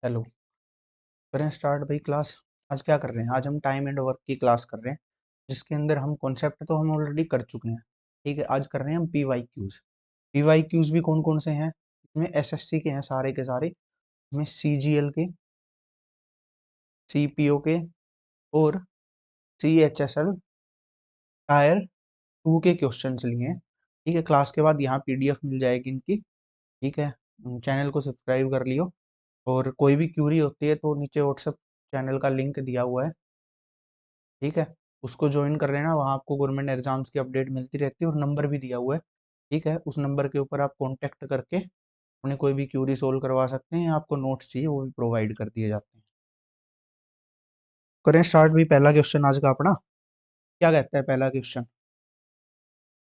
Hello. करें start भाई class. आज क्या कर रहे हैं? आज हम टाइम एंड वर्क की क्लास कर रहे हैं, जिसके अंदर हम कॉन्सेप्ट तो हम ऑलरेडी कर चुके हैं। ठीक है, आज कर रहे हैं हम पीवाई क्यूज भी कौन कौन से हैं? इसमें एसएससी के हैं सारे के सारे। इसमें सीजीएल के, सीपीओ के और सीएचएसएल टायर 2 के क्वेश्चंस लिए हैं। ठीक है, क्लास के बाद यहाँ पीडीएफ मिल जाएगी इनकी। ठीक है, चैनल को सब्सक्राइब कर लियो। और कोई भी क्यूरी होती है तो नीचे व्हाट्सएप चैनल का लिंक दिया हुआ है। ठीक है, उसको ज्वाइन कर लेना, वहाँ आपको गवर्नमेंट एग्जाम्स की अपडेट मिलती रहती है और नंबर भी दिया हुआ है। ठीक है, उस नंबर के ऊपर आप कांटेक्ट करके उन्हें कोई भी क्यूरी सोल्व करवा सकते हैं, या आपको नोट्स चाहिए वो भी प्रोवाइड कर दिए जाते हैं। करें स्टार्ट भी। पहला क्वेश्चन आज का अपना क्या कहता है? पहला question,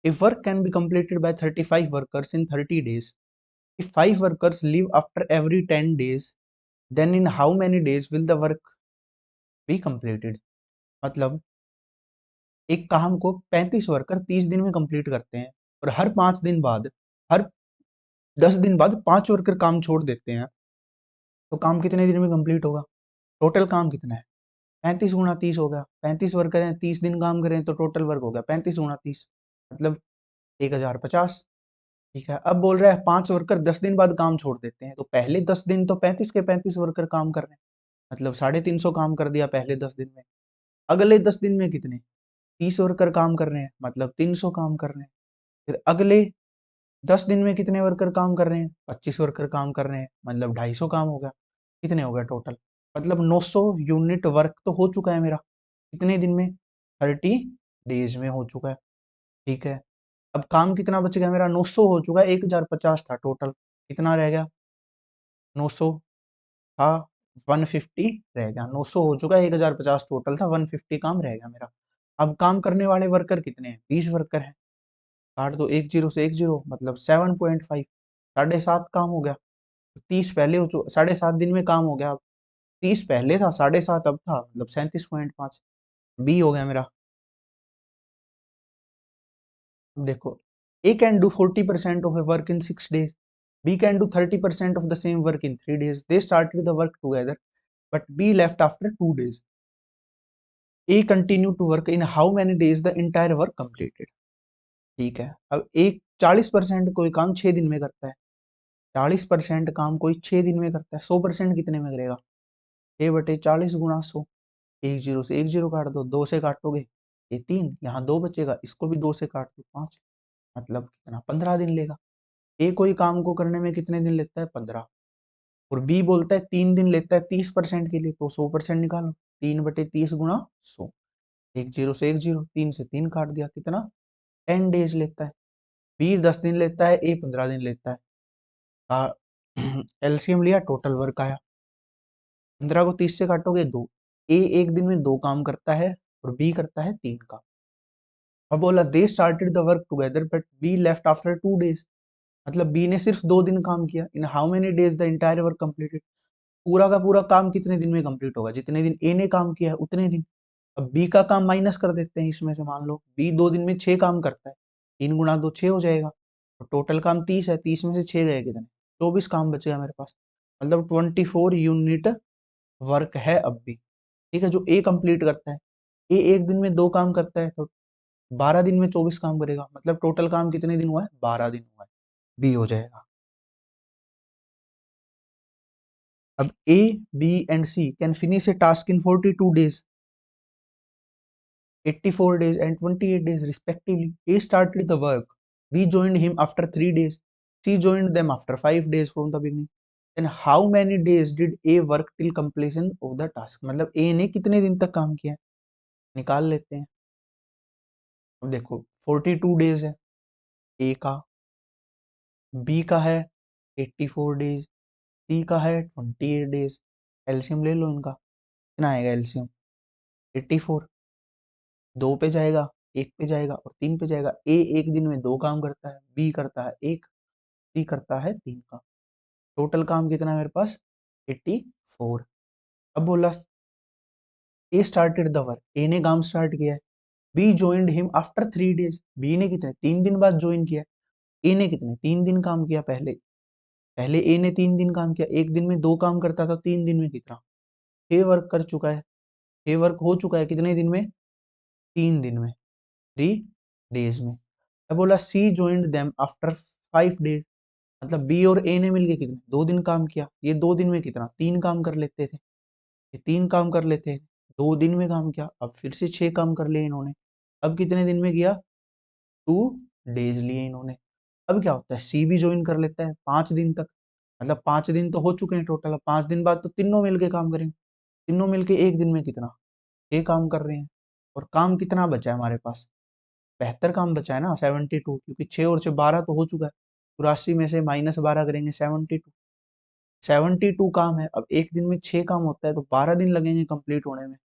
if work can be completed by 35 workers in 30 days, if 5 workers leave after every 10 days, then in how many days will the work be completed? मतलब एक काम को 35 वर्कर 30 दिन में कंप्लीट करते हैं, और हर 5 दिन बाद, हर 10 दिन बाद 5 वर्कर काम छोड़ देते हैं, तो काम कितने दिन में कंप्लीट होगा? टोटल काम कितना है? 35 गुणा 30 हो गया। 35 वर्कर हैं, 30 दिन काम करें तो टोटल वर्क हो गया 35 गुणा 30, मतलब 1050। ठीक है, अब बोल रहा है 5 वर्कर 10 दिन बाद काम छोड़ देते हैं, तो पहले 10 दिन तो 35 के 35 वर्कर काम कर रहे हैं, मतलब 350 काम कर दिया पहले 10 दिन में। अगले 10 दिन में कितने? 30 वर्कर काम कर रहे हैं, मतलब 300 काम कर रहे हैं। फिर अगले 10 दिन में कितने वर्कर काम कर रहे हैं? 25 वर्कर काम कर रहे हैं, मतलब 250 काम हो गया। कितने हो गया टोटल? मतलब 900 यूनिट वर्क तो हो चुका है मेरा। कितने दिन में? 30 डेज में हो चुका है। ठीक है, अब काम कितना बच गया मेरा? 900 हो चुका है, 1050 था टोटल, कितना रह गया? 900 था, 150 रह गया। 900 हो चुका है, 1050 टोटल था, 150 काम रह गया मेरा। अब काम करने वाले वर्कर कितने हैं? 20 वर्कर हैं। काट दो एक जीरो से एक जीरो, मतलब 7.5, 7.5 काम हो गया। 30 पहले हो चुका, 7.5 दिन में काम हो गया। अब 30 पहले था, 7.5 अब था, मतलब 37.5 बी हो गया मेरा। अब देखो, A can do 40% of a work in 6 days, B can do 30% of the same work in 3 days, they started the work together but B left after 2 days, A continue to work in how many days the entire work completed. ठीक है, अब एक 40% कोई काम 6 दिन में करता है, 40% काम कोई 6 दिन में करता है, 100% कितने में करेगा? 6/40 गुणा 100। एक जीरो से एक जीरो काट दो, 2 से काटोगे ये 3, यहाँ 2 बचेगा, इसको भी 2 से काट दो 5, मतलब कितना? 15 दिन लेगा। ए कोई काम को करने में कितने दिन लेता है? 15। और बी बोलता है 3 दिन लेता है 30% के लिए, तो 100% निकालो। 3/30 गुणा 100। एक जीरो से एक जीरो, 3 से 3 काट दिया, कितना? 10 डेज लेता है। बी 10 दिन लेता है, ए 15 दिन लेता है। एलसीएम लिया, टोटल वर्क आया। 15 को 30 से काटोगे 2। ए एक दिन में 2 काम करता है और बी करता है 3 काम। अब बोला दे started the work together but B left after 2 days, मतलब बी ने सिर्फ 2 दिन काम किया। इन how many days the entire work completed, पूरा का पूरा काम कितने दिन में कंप्लीट होगा? जितने दिन ए ने काम किया है उतने दिन। अब बी का काम माइनस कर देते हैं इसमें से, मान लो बी 2 दिन में 6 काम करता है, 3 गुणा 2 6 हो जाएगा। तो टोटल काम 30 है, 30 में से 6 गए कितने? 24 काम बचेगा मेरे पास, मतलब 24 यूनिट वर्क है अब भी। ठीक है, जो ए कंप्लीट करता है। ए एक दिन में 2 काम करता है, तो 12 दिन में 24 काम करेगा, मतलब टोटल काम कितने दिन हुआ है? 12 दिन हुआ है। बी हो जाएगा। अब A, B and C can finish a task in 42 days, 84 days and 28 days respectively. A started the work, B joined him after 3 days, C joined them after 5 days from the beginning. Then how many days did A work till completion of the task? मतलब A ने कितने दिन तक काम किया? निकाल लेते हैं। अब देखो 42 डेज है A का, B का है 84 डेज, C का है 28 डेज। एलसीएम ले लो इनका, कितना आएगा एलसीएम? 84, 2 पे जाएगा, 1 पे जाएगा और 3 पे जाएगा। ए एक दिन में 2 काम करता है, बी करता है 1, सी करता है 3 का। टोटल काम कितना है मेरे पास? 84। अब बोला A started the work, A ने काम स्टार्ट किया है। B joined him after 3 days, B ने कितने? 3 दिन बाद ज्वाइन किया। ए ने कितने? 3 दिन काम किया पहले। पहले ए ने 3 दिन काम किया, एक दिन में 2 काम करता था, 3 दिन में कितना, 6 वर्क कर चुका है, 6 वर्क हो चुका है कितने दिन में, 3 दिन में, 3 डेज में। अब बोला सी ज्वाइंड देम आफ्टर 5 डेज, मतलब बी और ए ने मिलके कितने 2 दिन काम किया, ये 2 दिन में कितना 3 काम कर लेते थे, ये 3 काम कर लेते हैं, 2 दिन में काम किया, अब फिर से 6 काम कर लिए इन्होंने, अब कितने दिन में किया, 2 डेज लिए इन्होंने। अब क्या होता है, सी भी ज्वाइन कर लेता है 5 दिन तक, मतलब 5 दिन तो हो चुके हैं टोटल, अब 5 दिन बाद तो तीनों मिलके काम करेंगे, तीनों मिलके एक दिन में कितना 6 काम कर रहे हैं, और काम कितना बचा है हमारे पास, 72 काम बचा है ना, 72, क्योंकि 6 और 6 12 तो हो चुका है, 84 में से -12 करेंगे 72, 72 काम है, अब एक दिन में 6 काम होता है तो 12 दिन लगेंगे कंप्लीट होने में,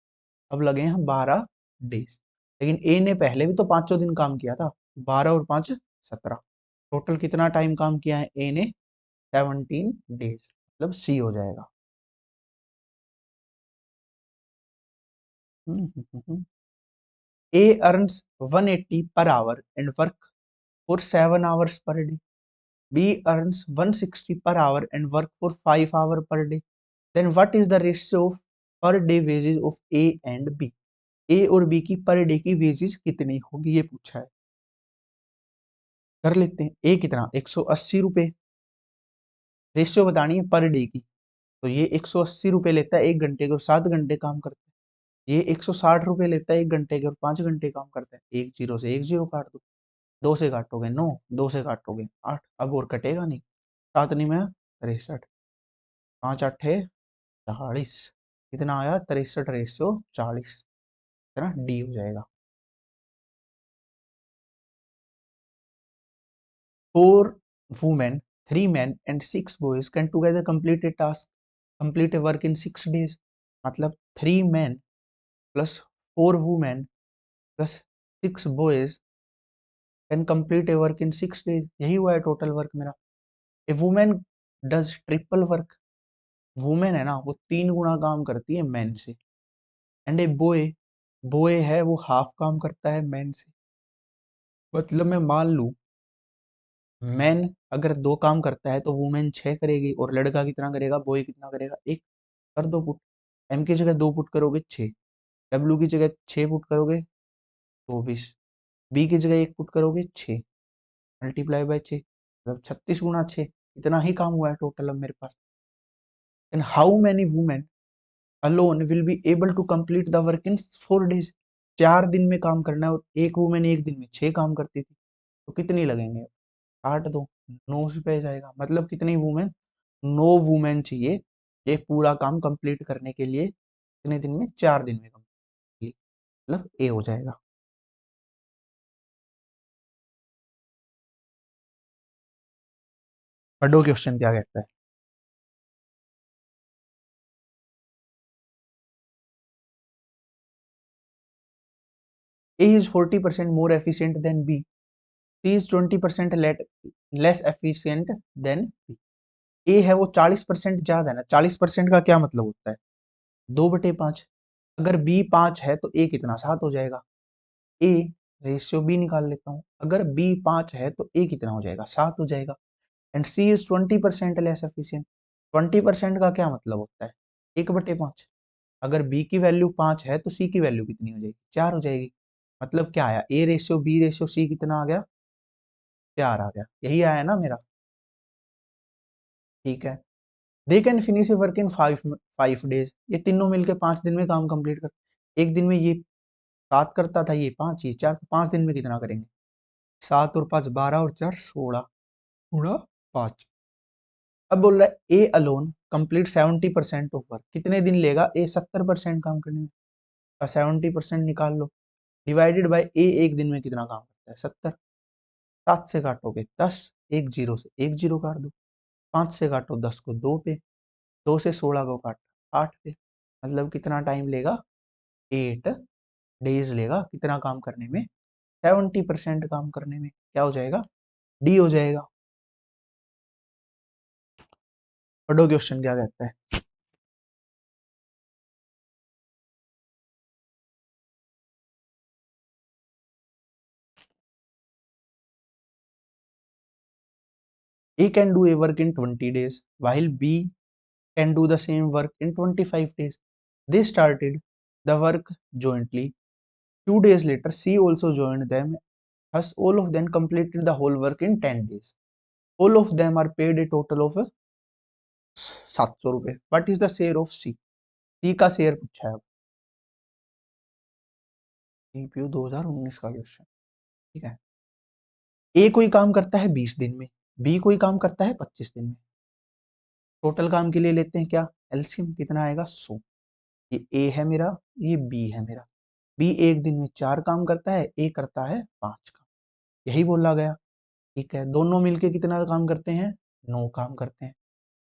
अब लगे हैं 12 डेज। लेकिन ए ने पहले भी तो पांचों दिन काम किया था, 12 और 5 17, टोटल कितना टाइम काम किया है ए ने, 17 डेज, मतलब सी हो जाएगा। ए earns 180 per hour and work for 7 hours per day, B earns 160 per hour and work for 5 hours per day. Then what is the ratio of per day wages of A and B? A और B की per day की wages कितनी होगी, ये पूछा है। कर लेते हैं, ए कितना 180 रुपए, रेशियो बतानी है पर डे की, तो ये 180 रुपए लेता है 1 घंटे के और 7 घंटे काम करता है, ये 160 रुपए लेता है 1 घंटे के और 5 घंटे काम करता है, एक जीरो से एक जीरो काट दो, 2 से काटोगे 9, 2 से काटोगे 8, अब और कटेगा नहीं, 7 नहीं में 63, 5 8 40, कितना आया 63/40, है ना, डी हो जाएगा। 4 women, 3 men and 6 boys can together complete a task, complete a work in 6 days, मतलब 3 men plus 4 women plus 6 boys can complete a work in 6 days, यही हुआ है टोटल वर्क मेरा। A women does triple work, women है ना वो 3 गुना काम करती है मैन से, एंड ए बॉय, बॉय है वो हाफ काम करता है मैन से, मतलब मैं मान लूं मैन अगर 2 काम करता है तो वुमेन 6 करेगी, और लड़का कितना करेगा, बॉय कितना करेगा, एक, कर दो पुट, एम की जगह 2 पुट करोगे 6, डब्ल्यू की जगह 6 पुट करोगे 24, बी की जगह 1 पुट करोगे 6, मल्टीप्लाई बाय 6, मतलब 36 गुना 6, इतना ही काम हुआ है टोटल अब मेरे पास। And how many women alone will be able to complete the work in 4 days, 4 दिन में काम करना है, और एक वुमेन एक दिन में 6 काम करती थी, तो कितनी लगेंगे, काट दो, 9 पे जाएगा, मतलब कितनी वुमेन, 9 वुमेन चाहिए ये पूरा काम कंप्लीट करने के लिए, कितने दिन में, 4 दिन में कंप्लीट, मतलब ए हो जाएगा। पढ़ो क्वेश्चन क्या कहता है। A is 40% more efficient than B, C is 20% less efficient than B. A है वो 40% ज्यादा है ना, 40% का क्या मतलब होता है, 2/5, अगर बी 5 है तो ए कितना 7 हो जाएगा, ए रेशियो बी निकाल लेता हूँ, अगर बी 5 है तो ए कितना हो जाएगा 7 हो जाएगा, and C is 20% less efficient, 20% का क्या मतलब होता है, 1/5, अगर बी की वैल्यू 5 है तो सी की वैल्यू कितनी हो जाएगी 4 हो जाएगी, मतलब क्या आया, A ratio B ratio C कितना आ गया, 4 आ गया, यही आया ना मेरा, ठीक है। They can finish A work in 5 days, ये तीनों मिलकर 5 दिन में काम कंप्लीट कर, एक दिन में ये 7 करता था, ये 5, ये 4, तो 5 दिन में कितना करेंगे, 7 और 5 12 और 4 16 गुणा 5। अब बोल रहा है A alone complete 70% of work, कितने दिन लेगा ए 70% काम करने में, 70% निकाल लो, डिवाइडेड बाय ए एक दिन में कितना काम करता है 70, 7 से काटोगे 10, एक जीरो से एक जीरो काट दो, 5 से काटो 10 को 2 पे, 2 से 16 को काट 8 पे, मतलब कितना टाइम लेगा, 8 डेज लेगा कितना काम करने में, 70% काम करने में, क्या हो जाएगा, डी हो जाएगा। पढ़ो क्वेश्चन क्या कहता है। A can do a work in 20 days while B can do the same work in 25 days. They started the work jointly. 2 days later, C also joined them. Thus, all of them completed the whole work in 10 days. All of them are paid a total of 700 रुपए. What is the share of C? C का share पूछा है. CPU 2019 का question. ठीक है. ए कोई काम करता है 20 दिन में, बी कोई काम करता है 25 दिन में. टोटल काम के लिए लेते हैं क्या, एलसीएम. कितना आएगा 100. ये ए है मेरा, ये बी है मेरा. बी एक दिन में 4 काम करता है, ए करता है 5 काम. यही बोला गया. ठीक है. दोनों मिलके कितना काम करते हैं, 9 काम करते हैं.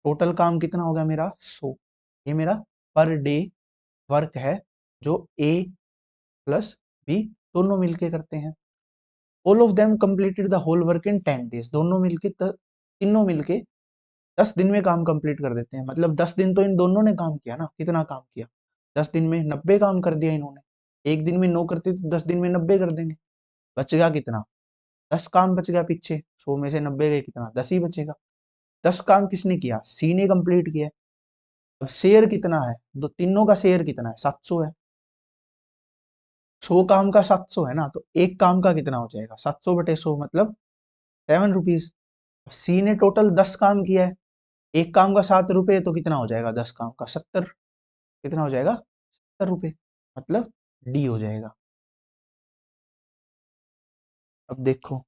टोटल काम कितना हो गया मेरा 100. ये मेरा पर डे वर्क है जो ए प्लस बी दोनों मिलके करते हैं. All of them completed the whole work in 10 days. दोनों मिलके तीनों मिलके 10 दिन में काम कंप्लीट कर देते हैं. मतलब 10 दिन तो इन दोनों ने काम किया ना. कितना काम किया, 10 दिन में 90 काम कर दिया इन्होंने. एक दिन में 9 करते तो 10 दिन में 90 कर देंगे. बचेगा कितना, 10 काम बच गया पीछे. 100 में से 90 गए, कितना 10 ही बचेगा. 10 काम किसने किया, सी ने कंप्लीट किया. अब शेयर कितना है, दो तीनों का शेयर कितना है, 700 है. 100 काम का 700 है ना, तो एक काम का कितना हो जाएगा, 700 बटे 100 मतलब 7 रुपीज. सी ने टोटल 10 काम किया है, एक काम का 7 रुपए, तो कितना हो जाएगा 10 काम का 70. कितना हो जाएगा 70 रुपए, मतलब डी हो जाएगा. अब देखो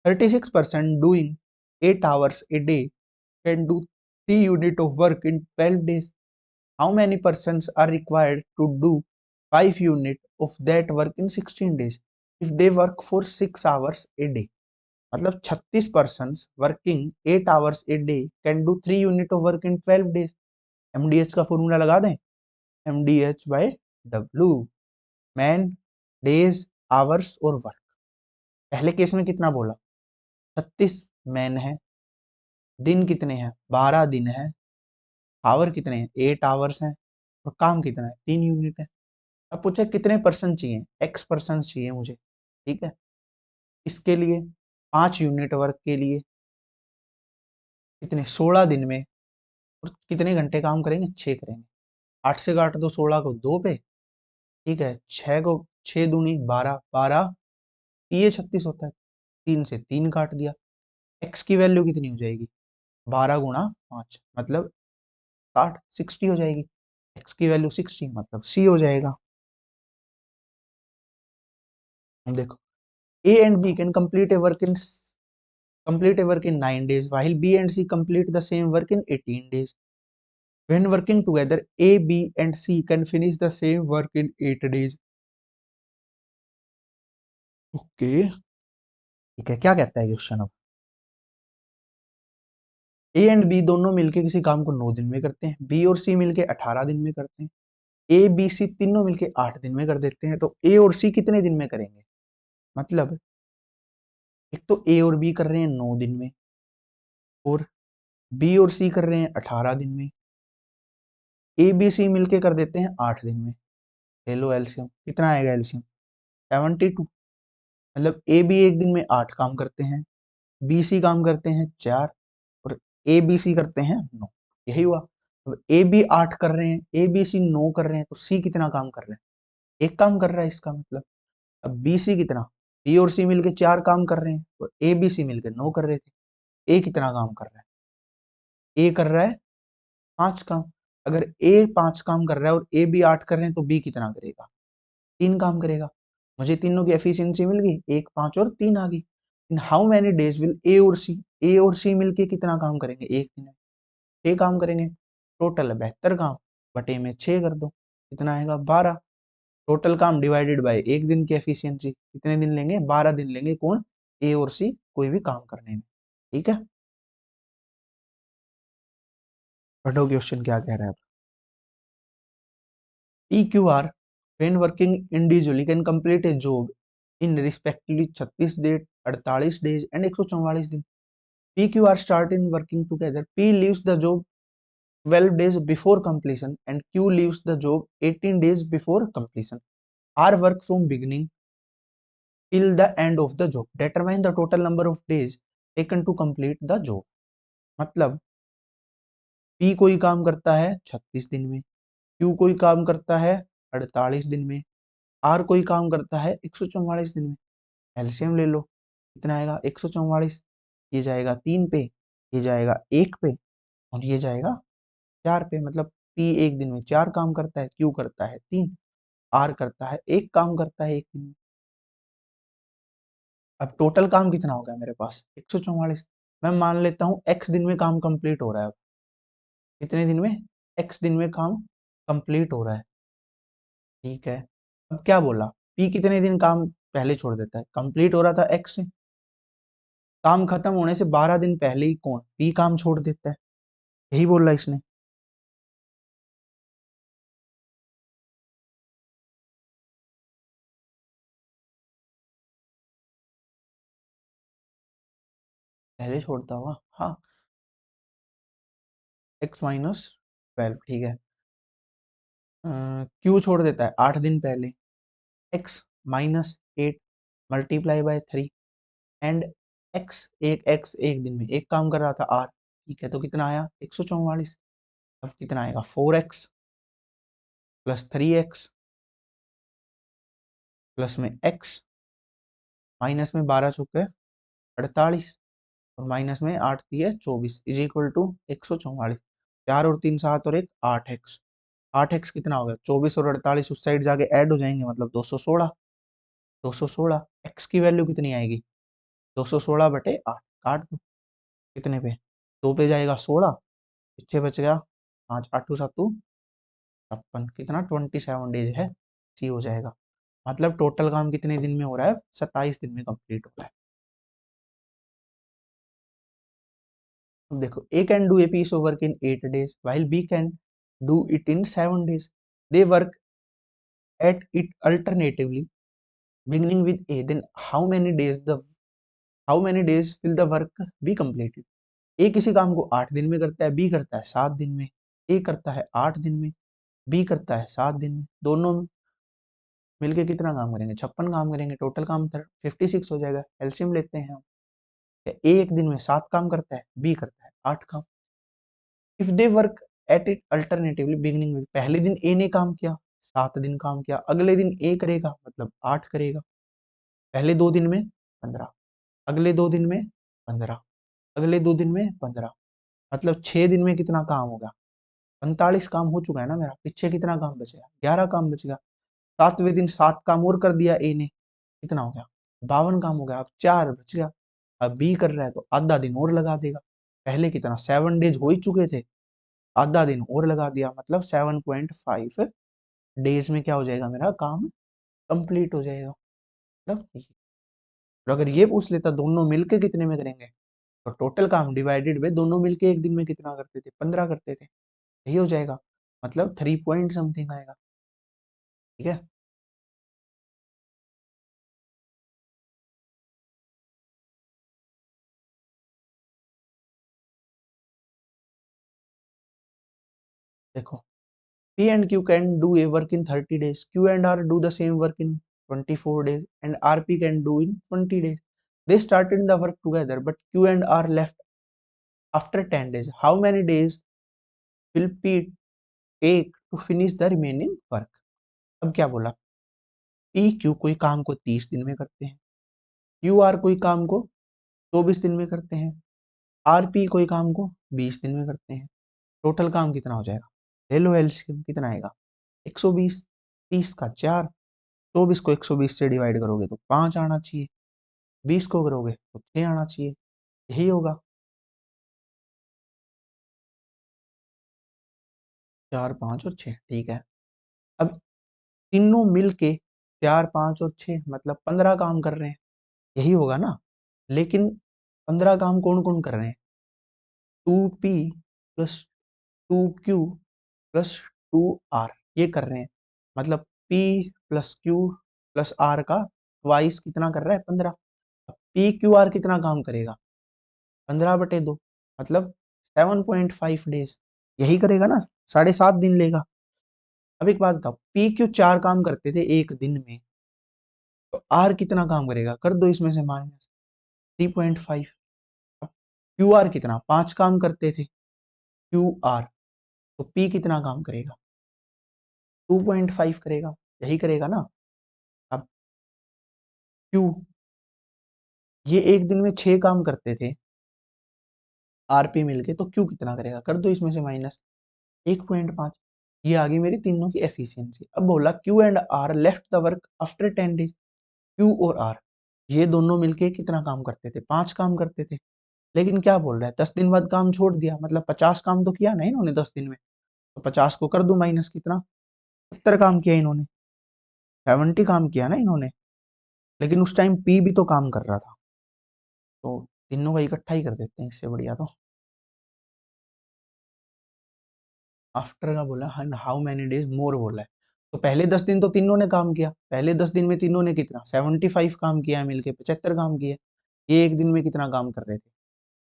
36% doing 8 hours a day can do 3 unit of work in 12 days. How many persons are required to do 5 unit of that work in 16 days if they work for 6 hours a day? मतलब 36 persons working 8 hours a day can do 3 unit of work in 12 days. MDH का formula लगा दें, MDH by W, man, days, hours और work. पहले case में कितना बोला, 36 man है, दिन कितने हैं 12 दिन है, आवर कितने हैं 8 आवर्स हैं, और काम कितना है 3 यूनिट है. अब पूछे कितने पर्सन चाहिए, एक्स पर्सन चाहिए मुझे. ठीक है. इसके लिए 5 यूनिट वर्क के लिए कितने 16 दिन में, और कितने घंटे काम करेंगे 6 करेंगे. 8 से काट दो 16 को 2 पे. ठीक है. 6 को 6 दूनी 12, 12 ये 36 होता है. 3 से 3 काट दिया. एक्स की वैल्यू कितनी हो जाएगी, 12 गुणा 5 मतलब 60, 60 हो जाएगी. एक्स की वैल्यू 60 मतलब सी हो जाएगा. अब देखो A and B can complete a work in 9 days while B and C complete the same work in 18 days. When working together, A, B and C can finish the same work in 8 days. Okay. ठीक है. क्या कहता है question अब, A and B दोनों मिलके किसी काम को 9 दिन में करते हैं, बी और सी मिलके 18 दिन में करते हैं, ए बी सी तीनों मिलके 8 दिन में कर देते हैं. तो ए और सी कितने दिन में करेंगे, मतलब एक तो ए और बी कर रहे हैं 9 दिन में, और बी और सी कर रहे हैं 18 दिन में, ए बी सी मिलके कर देते हैं 8 दिन में. ले लो एलसीएम. कितना आएगा एलसीएम, 72. मतलब ए बी एक दिन में 8 काम करते हैं, बी सी काम करते हैं 4, और ए बी सी करते हैं 9. यही हुआ. अब ए बी 8 कर रहे हैं, ए बी सी 9 कर रहे हैं, तो सी कितना काम कर रहे हैं, एक काम कर रहा है इसका मतलब. अब बी सी कितना, बी और सी मिलके 4 काम कर रहे हैं, और ए बी सी मिलके 9 कर रहे थे. ए कितना काम कर रहा है, ए कर रहा है 5 काम. अगर ए 5 काम कर रहा है और ए बी 8 कर रहे हैं, तो बी कितना करेगा, 3 काम करेगा. मुझे तीनों की एफिशिएंसी मिल गई, 1, 5 और 3 आ गई. In how many days will A और सी मिलके कितना काम करेंगे, एक दिन में 6 काम करेंगे. टोटल 72 काम, बटे में 6 कर दो, कितना आएगा 12. टोटल काम डिवाइडेड बाय एक दिन की एफिशिएंसी, कितने दिन लेंगे 12 दिन लेंगे. कौन, ए और सी कोई भी काम करने में. ठीक है. पढ़ो क्वेश्चन क्या कह रहा है. PQR when working individually can complete a job in respectively 36 days, 48 days and 144 दिन. PQR start in working together. P leaves the job 12 days before completion and Q leaves the job 18 days before completion. R work from beginning till the end of the job. Determine the total number of days taken to complete the job. मतलब P कोई काम करता है 36 दिन में, Q कोई काम करता है 48 दिन में, आर कोई काम करता है 144 दिन में। एलसीएम ले लो, कितना आएगा 144, ये जाएगा 3 पे, ये जाएगा 1 पे, और ये जाएगा 4 पे। मतलब पी एक दिन में 4 काम करता है, क्यू करता है 3, आर करता है 1 काम करता है एक दिन में। अब टोटल काम कितना हो गया मेरे पास 144। मैं मान लेता हूँ एक्स दिन में काम कंप्लीट हो रहा है। कितने दिन में, एक्स दिन में काम कंप्लीट हो रहा है। ठीक है, अब क्या बोला, पी कितने दिन काम पहले छोड़ देता है, कंप्लीट हो रहा था एक्स से, काम खत्म होने से 12 दिन पहले ही कौन, पी काम छोड़ देता है। यही बोल रहा है इसने। पहले छोड़ता होगा, हाँ। एक्स माइनस 12, ठीक है। क्यू छोड़ देता है 8 दिन पहले, x minus 8 multiply by 3, and x एक दिन में एक काम कर रहा था आर। ठीक है, तो कितना आया 144। अब कितना आएगा 4x प्लस 3x प्लस में x, माइनस में 12 चुके 48, और माइनस में 8 दिए 24 इज इक्वल टू 144। 4 और 3 7 और 1 8x। 8x कितना हो गया 24, और 48 उस साइड जाके ऐड हो जाएंगे, मतलब 216। 216 x की वैल्यू कितनी आएगी 216 बटे 8, काट दो। कितने पे, 2 पे जाएगा 16, पीछे बच गया 5, 8 7 56, कितना 27 डेज है, सी हो जाएगा। मतलब टोटल काम कितने दिन में हो रहा है, 27 दिन में कंप्लीट हो रहा है। अब देखो, A can do a piece of work in 8 days while B can do it in 7 days। They work at it alternatively beginning with A, then how many days will the work be completed? ए किसी काम को 8 दिन में करता है, B करता है 7 दिन में, ए करता है 8 दिन में, बी करता है 7 दिन में, दोनों मिलके कितना काम करेंगे 56 काम करेंगे, टोटल काम 56 हो जाएगा। एलसीएम लेते हैं हम, ए एक दिन में 7 काम करता है, बी करता है 8 काम। If they work at it alternatively beginning में, पहले दिन ए ने काम किया 7 दिन काम किया, अगले दिन ए करेगा मतलब 8 करेगा, पहले 2 दिन में 15, अगले 2 दिन में 15, अगले 2 दिन में 15, मतलब 6 दिन में कितना काम होगा 45 काम हो चुका है ना मेरा। पीछे कितना काम बचेगा 11 काम बच गया। 7वें दिन 7 काम और कर दिया ए ने, कितना हो गया 52 काम हो गया, अब 4 बच गया। अब बी कर रहा है तो आधा दिन और लगा देगा, पहले कितना 7 डेज हो ही चुके थे, आधा दिन और लगा दिया, मतलब 7.5 डेज में क्या हो जाएगा मेरा काम कंप्लीट हो जाएगा। मतलब और अगर ये पूछ लेता दोनों मिलके कितने में करेंगे, तो टोटल काम डिवाइडेड बाय दोनों मिलके एक दिन में कितना करते थे 15 करते थे, यही हो जाएगा। मतलब 3 पॉइंट समथिंग आएगा। ठीक है, देखो, P and Q can do a work in 30 days. Q and R do the same work in 24 days, and RP can do in 20 days. They started the work together, but Q and R left after 10 days. How many days will P take to finish the remaining work? अब क्या बोला, P Q कोई काम को 30 दिन में करते हैं, Q R कोई काम को 24 दिन में करते हैं, R P कोई काम को 20 दिन में करते हैं। टोटल काम कितना हो जाएगा, ले लो एलसीएम, कितना आएगा 120, 30 का 4, 24 को 120 से डिवाइड करोगे तो 5 आना चाहिए, 20 को करोगे तो 6 आना चाहिए, यही होगा। 4 5 और 6, ठीक है। अब तीनों मिलके 4 5 और 6 मतलब 15 काम कर रहे हैं, यही होगा ना। लेकिन 15 काम कौन कौन कर रहे हैं, 2p plus 2q plus 2r ये कर रहे हैं। मतलब p plus q plus r का ट्वाइस कितना कर रहा है 15। पी क्यू आर कितना काम करेगा 15/2, मतलब 7.5 डेज, यही करेगा ना, 7.5 दिन लेगा। अब एक बात बताओ, पी क्यू 4 काम करते थे एक दिन में, तो आर कितना काम करेगा, कर दो इसमें से माइनस 3.5, क्यू आर कितना, 5 काम करते थे क्यू आर, तो पी कितना काम करेगा, 2.5 करेगा, यही करेगा ना। अब क्यू, ये एक दिन में 6 काम करते थे आरपी मिलके, तो क्यू कितना करेगा, कर दो इसमें से माइनस 1.5। ये आ गई मेरी तीनों की एफिशिएंसी। अब बोला Q and R left the work after 10 days. Q और आर ये दोनों मिलके कितना काम करते थे, 5 काम करते थे। लेकिन क्या बोल रहा है, 10 दिन बाद काम छोड़ दिया, मतलब 50 काम तो किया ना इन्होंने 10 दिन में। तो 50 को कर दो माइनस, कितना, 70 काम किया इन्होंने, 70 काम किया ना इन्होंने। लेकिन उस टाइम पी भी तो काम कर रहा था, तो तीनों का इकट्ठा ही कर देते हैं, इससे बढ़िया तो। आफ्टर का बोला, हाउ मैनी डेज मोर बोला है। तो पहले 10 दिन तो तीनों ने काम किया, पहले 10 दिन में तीनों ने कितना, 75 काम किया है मिलके, 75 काम किए। ये एक दिन में कितना काम कर रहे थे,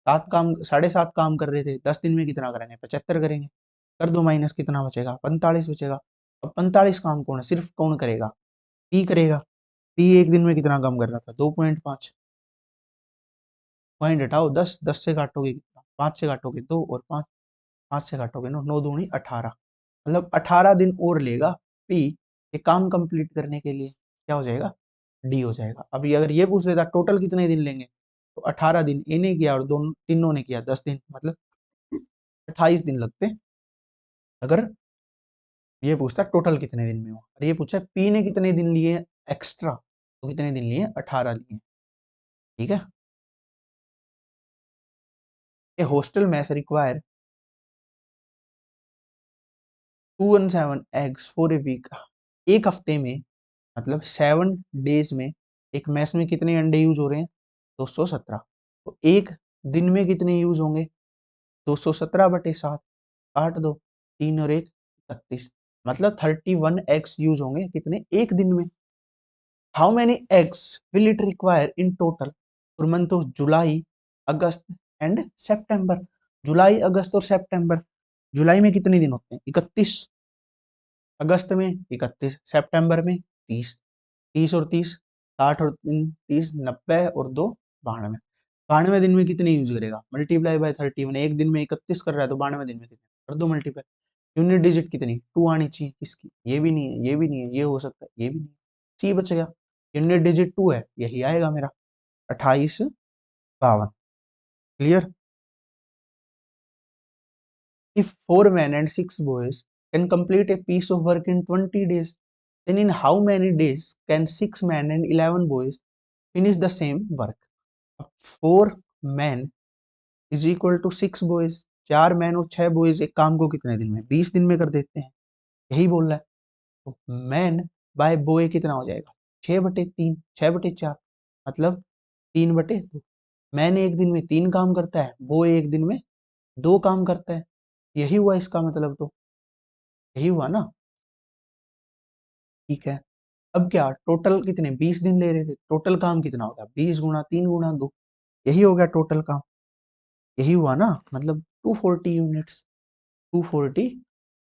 7 काम, 7.5 काम कर रहे थे, 10 दिन में कितना करेंगे, 75 करेंगे। कर दो माइनस, कितना बचेगा, 45 बचेगा। अब 45 काम कौन, सिर्फ कौन करेगा, पी करेगा। पी एक दिन में कितना काम कर रहा था, 2.5। पॉइंट हटाओ, 10, 10 से काटोगे कितना, 5 से काटोगे 2, और 5, 5 से काटोगे 9, 9 दूनी 18। मतलब 18 दिन और लेगा पी ये काम कंप्लीट करने के लिए, क्या हो जाएगा, डी हो जाएगा। अब ये अगर ये पूछ लेता टोटल कितने दिन लेंगे, तो 18 दिन इन्हें किया और दोनों तीनों ने किया 10 दिन, मतलब 28 दिन लगते। अगर ये पूछता टोटल कितने दिन में हो, और ये पूछा पी ने कितने दिन लिए एक्स्ट्रा, तो कितने दिन लिए, 18 लिए। ठीक है। A hostel mess require 217 eggs for a week. एक हफ्ते में, मतलब 7 डेज में, एक मैस में कितने अंडे यूज हो रहे हैं, 217। तो एक दिन में कितने यूज होंगे, 217/7, काट दो, 3 और 1 31, मतलब 31 एग्स यूज होंगे कितने, एक दिन में। How many eggs will it require in total for month of July, August and September. जुलाई, अगस्त और सितंबर। जुलाई में कितने दिन होते हैं, 31, अगस्त में 31, सितंबर में 30, 30 और 30, 60 और 3 30, 90 और 2 92। 92 दिन में कितने यूज करेगा, मल्टीप्लाई बाय 31, एक दिन में 31 कर रहा है, तो 92 दिन में कितने कर दो मल्टीप्लाई। यूनिट डिजिट कितनी, 2 आनी चाहिए किसकी, ये भी नहीं है, ये भी नहीं है, ये हो सकता है, ये भी नहीं है, सी बच गया। यूनिट डिजिट 2 है, यही आएगा मेरा 28 52। Clear. If 4 men and 6 boys can complete a piece of work in 20 days, then in how many days can 6 men and 11 boys finish the same work? 4 men is equal to 6 boys। 4 man और 6 boys एक काम को कितने दिन में, 20 दिन में कर देते हैं, यही बोल रहा है। तो मैन बाय बॉय कितना हो जाएगा, 6/3, 6/4, मतलब 3/2। मैन एक दिन में 3 काम करता है, बॉय एक दिन में 2 काम करता है, यही हुआ इसका मतलब, तो यही हुआ ना। ठीक है। अब क्या, टोटल कितने, 20 दिन ले रहे थे, टोटल काम कितना होगा, 20 गुणा 3 गुणा 2, यही हो गया टोटल काम, यही हुआ ना, मतलब 240 यूनिट्स, 240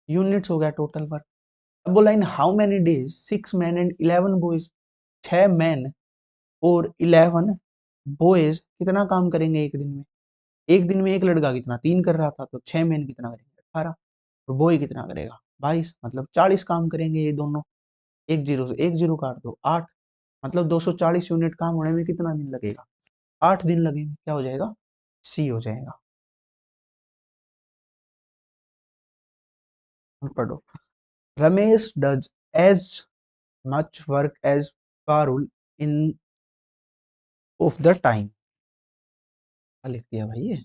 यूनिट्स हो गया टोटल वर्क। अब बोला इन how many days 6 men and 11 boys, 6 man और 11 बॉयज कितना काम करेंगे एक दिन में। एक दिन में एक लड़का कितना, 3 कर रहा था, तो 6 मैन कितना करेंगे, 18, और बॉय कितना करेगा 22, मतलब 40 काम करेंगे ये दोनों। एक जीरो से एक जीरो काट दो, 8, मतलब 240 यूनिट काम होने में कितना दिन लगेगा, 8 दिन लगेंगे, क्या हो जाएगा, सी हो जाएगा। पढ़ो, Ramesh does as much work as Parul in of the time. क्या लिख दिया भाई ये,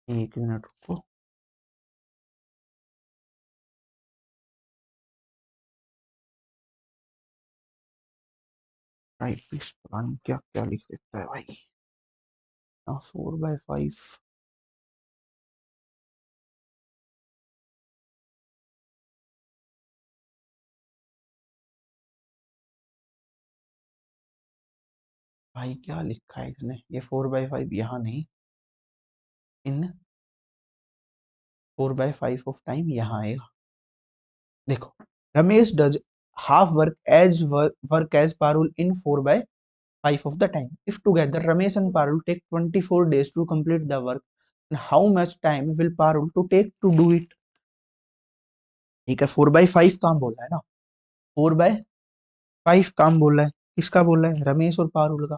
एक मिनट रुको। टाइपिस्ट पता नहीं क्या क्या लिख देता है भाई। 4/5, भाई क्या लिखा है इसने, ये 4/5 यहाँ नहीं, इन 4/5 ऑफ टाइम यहाँ आएगा। देखो, Ramesh does half work as Parul in 4/5। 5 of the time. If together Ramesh and Parul take 24 days to complete the work, then how much time will Parul to take to do it? ठीक है, 4/5 काम बोला है ना, 4/5 काम बोला है, किसका बोला है? रमेश और पारुल का,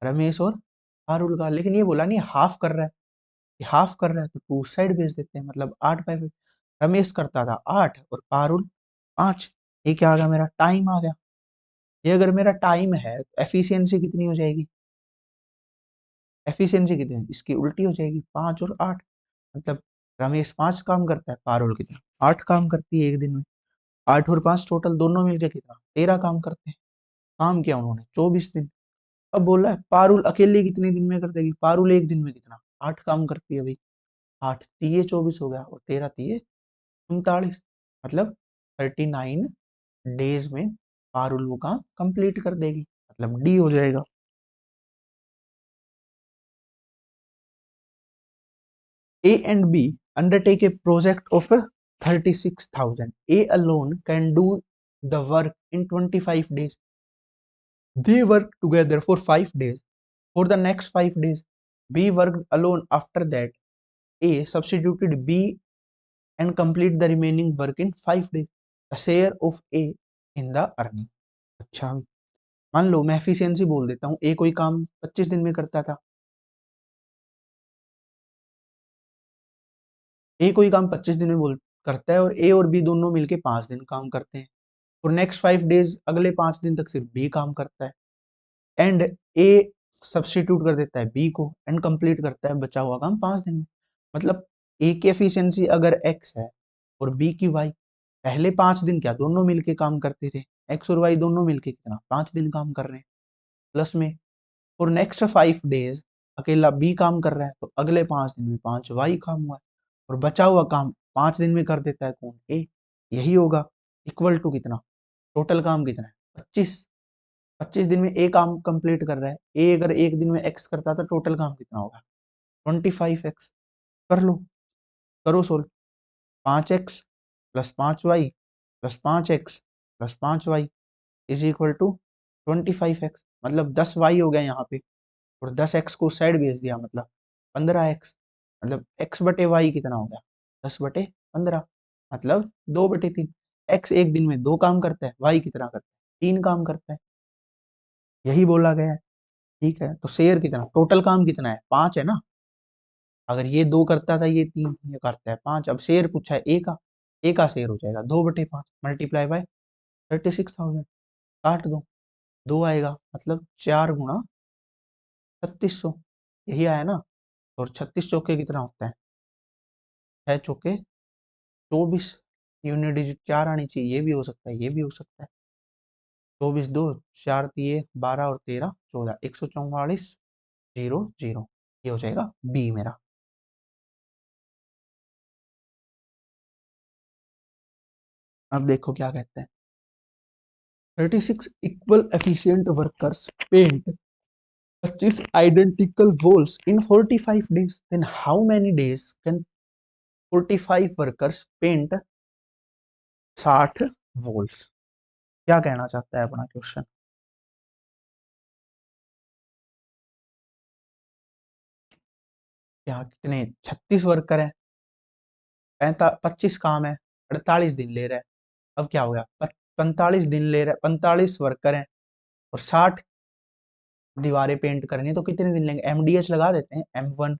रमेश और पारुल का। लेकिन ये बोला नहीं हाफ कर रहा है, ये हाफ कर रहा है तो टू साइड भेज देते हैं, मतलब 8/5। रमेश करता था 8 और पारुल 5। ये क्या आ गया? मेरा टाइम आ गया। ये अगर मेरा टाइम है तो एफिशिएंसी कितनी हो जाएगी? एफिशिएंसी कितनी? इसकी उल्टी हो जाएगी, 5 और 8। मतलब रमेश 5 काम करता है, पारुल कितना? 8 काम करती है एक दिन में। 8 और 5 टोटल दोनों मिलकर कितना? 13 काम करते हैं। काम किया उन्होंने 24 दिन। अब बोला है पारुल अकेले कितने दिन में कर देगी? पारुल एक दिन में कितना? 8 काम करती है भाई। 8 तीये 24 हो गया और 13 तीये 39, मतलब 39 डेज में पारुल वो काम कंप्लीट कर देगी, मतलब डी हो जाएगा। A and B undertake a project of 36,000. A alone can do the work in 25 days. They worked together for 5 days. For the next 5 days, B worked alone. After that, A substituted B and complete the remaining work in 5 days. The share of A in the earning. अच्छा, मान लो मैं efficiency बोल देता हूँ, ए कोई काम 25 दिन में करता था, ए कोई काम 25 दिन में बोल करता है और ए और बी दोनों मिलके 5 दिन काम करते हैं। और नेक्स्ट 5 डेज, अगले 5 दिन तक सिर्फ बी काम करता है, एंड ए सब्सटीट्यूट कर देता है बी को एंड कंप्लीट करता है बचा हुआ काम 5 दिन में। मतलब ए की एफिशिएंसी अगर एक्स है और बी की वाई, पहले 5 दिन क्या दोनों मिलके काम करते थे, एक्स और वाई दोनों मिलके कितना 5 दिन काम कर रहे हैं प्लस में। और नेक्स्ट 5 डेज अकेला बी काम कर रहा है तो अगले 5 दिन में 5 वाई काम हुआ है और बचा हुआ काम 5 दिन में कर देता है कौन? ए। यही होगा इक्वल टू कितना? टोटल काम कितना है? 25। 25 दिन में ए काम कंप्लीट कर रहा है, ए अगर एक दिन में एक्स करता तो टोटल काम कितना होगा? 25x। कर लो, करो solve. 5x plus 5y plus 5x plus 5y is equal to 25x, मतलब 10y हो गया यहाँ पे और 10x को साइड भेज दिया, मतलब 15x। मतलब x बटे वाई कितना हो गया? 10/15, मतलब 2/3। x एक दिन में 2 काम करता है, y कितना करता है? 3 काम करता है, यही बोला गया है। ठीक है, तो शेयर कितना? टोटल काम कितना है? 5 है ना। अगर ये 2 करता था, ये 3, ये करता है 5। अब शेयर पूछा है ए का शेयर हो जाएगा 2/5 मल्टीप्लाई बाय 36,000। काट दो, 2 आएगा, मतलब 4 गुणा 3600, यही आया ना। और 36 चौके कितना होता है? 6 चौके 24। यूनिट डिजिट 4 आनी चाहिए, ये भी हो सकता है, ये भी हो सकता है। 24 2 4 दिए 12 और 13 14, 144 0 0, ये हो जाएगा बी मेरा। अब देखो क्या कहते हैं। 36 equal efficient workers paint 25 identical walls in 45 days. Then how many days can 45 workers paint 60 walls? क्या कहना चाहता है अपना क्वेश्चन? क्या कितने 36 वर्कर हैं, 25 काम है, 48 दिन ले रहा है। अब क्या हो गया? 45 दिन ले रहा है, 45 वर्कर हैं और 60 दीवारें पेंट करनी है, तो कितने दिन लेंगे? एमडीएच लगा देते हैं, M1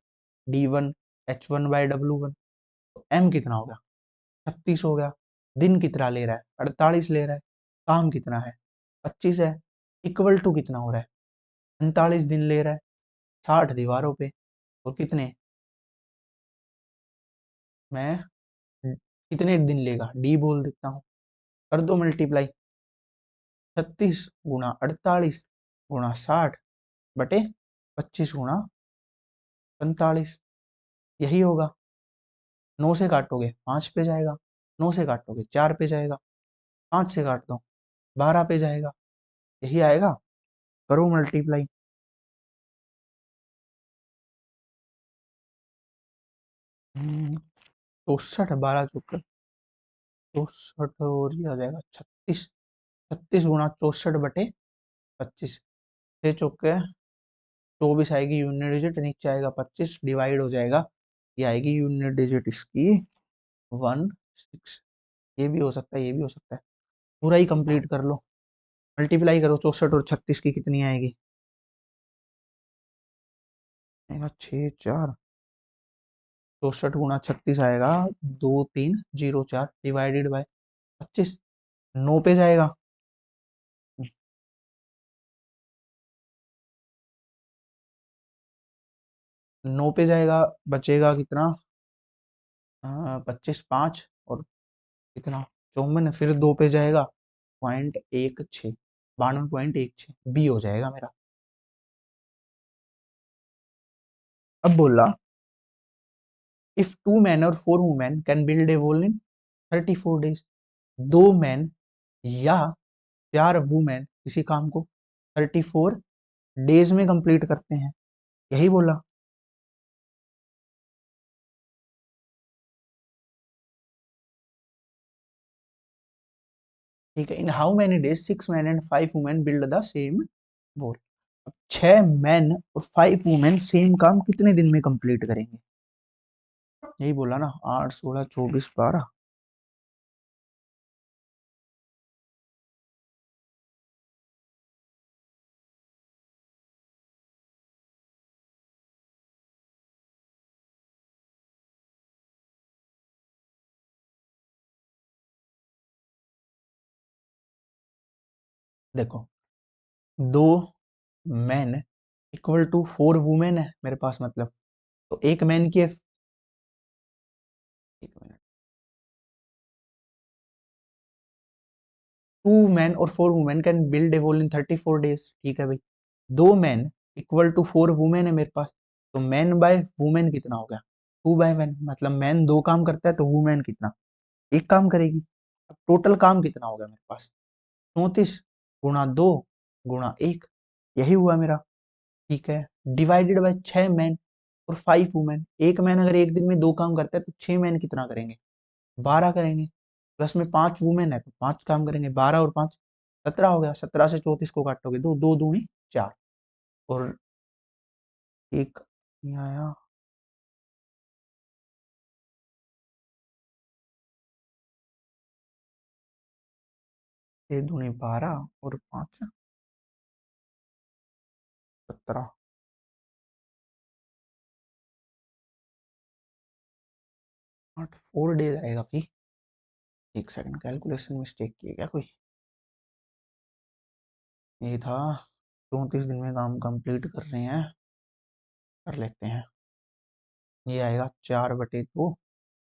D1 H1/W1। तो एम कितना हो गया? 36 हो गया। दिन कितना ले रहा है? 48 ले रहा है। काम कितना है? 25 है। इक्वल टू कितना हो रहा है? 45 दिन ले रहा है 60 दीवारों पे, और कितने? मैं कितने दिन लेगा डी बोल देता हूँ, कर दो मल्टीप्लाई। 36 गुणा 48 गुणा 60 बटे 25 गुणा 45, यही होगा। 9 से काटोगे 5 पे जाएगा, 9 से काटोगे 4 पे जाएगा, 5 से काट दो 12 पे जाएगा, यही आएगा। करो मल्टीप्लाई। 64, 12 और ये आ जाएगा 36। 36 गुणा 64 बटे 25, 6 चौके 24 आएगी यूनिट डिजिट, नीचे आएगा 25, डिवाइड हो जाएगा, ये आएगी यूनिट डिजिट इसकी 16। ये भी हो सकता है, ये भी हो सकता है। पूरा ही कंप्लीट कर लो, मल्टीप्लाई करो 64 और 36 की कितनी आएगी, आएगा 6 4, 64 × 36 आएगा 2304 डिवाइडेड बाय 25, 9 पे जाएगा। 9 पे जाएगा, बचेगा कितना, 25 5 और कितना 54, फिर 2 पे जाएगा 0.16, 92.16 बी हो जाएगा मेरा। अब बोला इफ 2 men और 4 women can build a wall in 34 days, 2 men या 4 वुमेन किसी काम को 34 days में कंप्लीट करते हैं, यही बोला। ठीक है, इन how many days 6 men and 5 women build the same wall. अब 6 men और 5 women सेम काम कितने दिन में कंप्लीट करेंगे, यही बोला ना, 8 16 24 12। देखो 2 men इक्वल टू 4 वुमेन है मेरे पास, मतलब तो एक मैन की एक मिनट, 2 men और 4 women can build a wall in 34 days, ठीक है भाई। 2 men इक्वल टू 4 वुमेन है मेरे पास, तो मैन बाय वुमेन कितना हो गया, 2/1, मतलब मैन 2 काम करता है तो वुमेन कितना, एक काम करेगी। अब टोटल काम कितना हो गया मेरे पास, 34 × 2 × 1, यही हुआ मेरा। ठीक है, डिवाइडेड बाय 6 men और 5 वुमेन, एक मैन अगर एक दिन में 2 काम करता है तो 6 मैन कितना करेंगे, 12 करेंगे, प्लस में 5 वुमेन है तो 5 काम करेंगे, 12 और 5 17 हो गया। 17 से 34 को काटोगे दो, 2 दूनी 4, और एक नहीं आया, 6 दूनी 12 और 5 17, 4 डेज आएगा भाई। एक सेकंड, कैलकुलेशन मिस्टेक की है क्या कोई, ये था 34 दिन में काम कंप्लीट कर रहे हैं, कर लेते हैं। ये आएगा 4/2,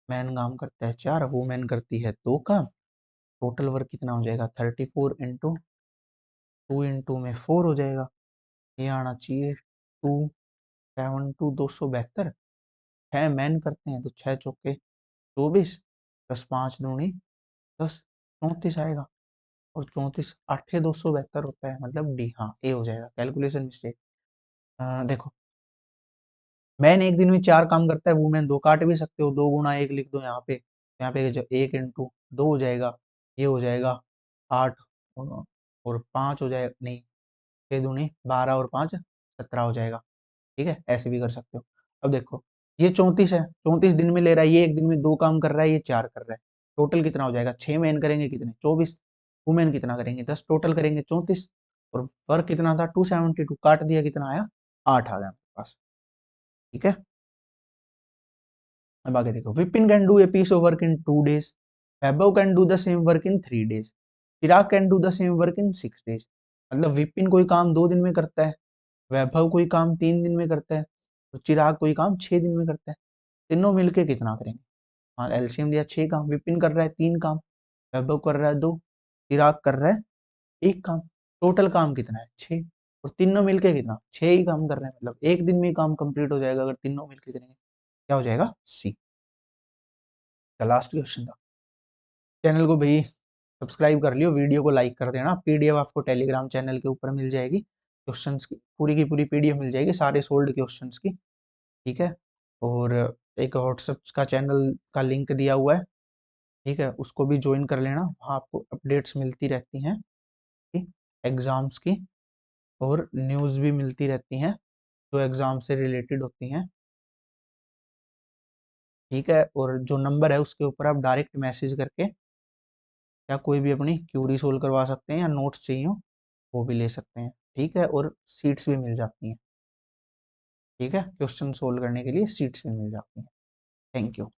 मैन काम करता है 4, वो मैन करती है 2 काम, टोटल वर्क कितना हो जाएगा 34 × 2 × 4 हो जाएगा। ये आना चाहिए 272 6 मैन करते हैं तो 6 चौके 24, प्लस 5 दूनी 10, 34 आएगा, और 34 8 272 होता है, मतलब डी, हाँ ए हो जाएगा, कैलकुलेशन मिस्टेक। देखो मैन एक दिन में 4 काम करता है, वुमेन 2, काट भी सकते हो, 2 × 1 लिख दो यहाँ पे, यहाँ पे जो 1 × 2 हो जाएगा, ये हो जाएगा 8, और 5 हो जाएगा, नहीं 6 दूनी 12 और 5 17 हो जाएगा। ठीक है, ऐसे भी कर सकते हो। अब देखो ये 34 है, 34 दिन में ले रहा है, ये एक दिन में 2 काम कर रहा है, ये 4 कर रहा है, टोटल कितना हो जाएगा, 6 मैन करेंगे कितने 24, वुमेन कितना करेंगे 10, टोटल करेंगे 34, और वर्क कितना था 272, काट दिया कितना आया 8 आ गया मेरे पास। ठीक है, अब आगे देखो, Vipin can do a piece of work in 2 days, Vaibhav can do the same work in 3 days, Chirag can do the same work in 6 days। मतलब विपिन कोई काम 2 दिन में करता है, वैभव कोई काम 3 दिन में करता है, और चिराग कोई काम 6 दिन में करता है, तीनों मिलके कितना करेंगे। हाँ, एलसीएम लिया, 6 काम, विपिन कर रहा है 3 काम, वैभव कर रहा है 2, चिराग कर रहा है 1 काम, टोटल काम कितना है 6, और तीनों मिलके कितना 6 ही काम कर रहे हैं, मतलब एक दिन में ही काम कंप्लीट हो जाएगा अगर तीनों मिलके करेंगे, क्या हो जाएगा सी। लास्ट क्वेश्चन था, चैनल को भाई सब्सक्राइब कर लियो, वीडियो को लाइक कर देना, पीडीएफ आपको टेलीग्राम चैनल के ऊपर मिल जाएगी, क्वेश्चंस की पूरी पीडीएफ मिल जाएगी सारे सोल्ड क्वेश्चंस की। ठीक है, और एक व्हाट्सएप का चैनल का लिंक दिया हुआ है, ठीक है, उसको भी ज्वाइन कर लेना, वहाँ आपको अपडेट्स मिलती रहती हैं, ठीक, एग्जाम्स की। और न्यूज़ भी मिलती रहती हैं जो एग्ज़ाम से रिलेटेड होती हैं, ठीक है। और जो नंबर है उसके ऊपर आप डायरेक्ट मैसेज करके या कोई भी अपनी क्यूरी सोल्व करवा सकते हैं, या नोट्स चाहिए हो वो भी ले सकते हैं, ठीक है। और सीट्स भी मिल जाती हैं, ठीक है, क्वेश्चन सोल्व करने के लिए सीट्स भी मिल जाती हैं। Thank you.